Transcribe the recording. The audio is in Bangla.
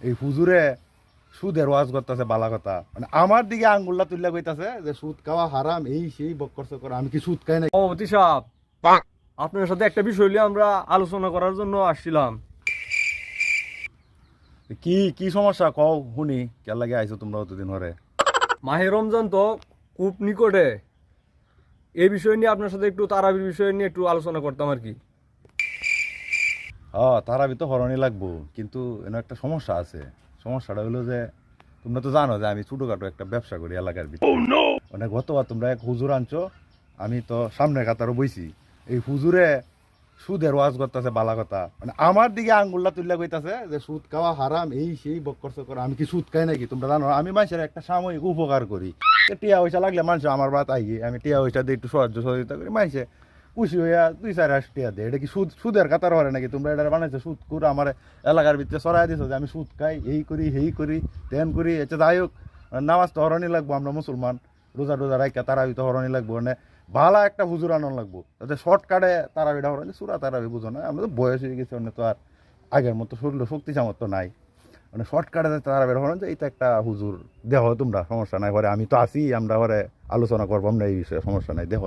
এই হুজুরে সুদের ওয়াজ করতেছে বালা কথা, মানে আমার দিকে আঙ্গুলটা তুললা কইতাছে যে সুদ খাওয়া হারাম, এই সেই বক্কর চক্কর। আমি কি সুদ খাই না? সভাপতি সাহেব, আপনার সাথে একটা বিষয় নিয়ে আমরা আলোচনা করার জন্য আসছিলাম। কি কি সমস্যা কও শুনি, কে লাগে আইছো তোমরা অতদিন ধরে? মাহে রমজান তো খুব নিকটে, এই বিষয় নিয়ে আপনার সাথে একটু তারাবির বিষয় নিয়ে একটু আলোচনা করতাম আর কি। তারাবি তো হরণই লাগবো, কিন্তু এনে একটা সমস্যা আছে। সমস্যাটা হলো যে তোমরা তো জানো যে আমি ছোটখাটো একটা ব্যবসা করি এলাকার ভিতরে। মানে গতবার তোমরা এক হুজুর আনছো, আমি তো সামনে কাতারও বইছি। এই হুজুরে সুদের ওয়াজ করতেছে বালা কথা, মানে আমার দিকে আঙ্গুলটা তুললা কইতাছে যে সুদ খাওয়া হারাম, এই সেই বক্কর চক্কর। আমি কি সুদ খাই নাকি? তোমরা জানো আমি মানুষের একটা সাময়িক উপকার করি। টিয়া পয়সা লাগলে মানুষ আমার বাত আই, আমি টিয়া পয়সা দিয়ে একটু সাহায্য সহযোগিতা করি, মানুষে খুশি হইয়া 2-4 টিয়া দেয়। এটা কি সুদের কাতার হরে নাকি? তোমরা এটা বানাইছো সুদ করে আমার এলাকার ভিতরে সরাই দিছো যে আমি সুদ খাই, এই করি হেই করি তেন করি। এটা যাই হোক, নামাজ তো হরণই লাগবো, আমরা মুসলমান, রোজা টোজা রাখা তারাবি তো হরণই লাগবো। মানে ভালো একটা হুজুর আনন লাগবো, তাতে শর্টকাটে তারাবিটা হরণি সুরা তারাবি বুঝো না। আমরা তো বয়স হয়ে গেছে, অন্য তো আর আগের মতো শরীর শক্তি সামর্থ্য নাই। মানে শর্টকাটে তারাবিটা হরণ যে এটা একটা হুজুর দেহ, তোমরা সমস্যা নাই ঘরে, আমি তো আছি, আমরা ঘরে আলোচনা করবো আমরা এই বিষয়ে, সমস্যা নাই, দেহ।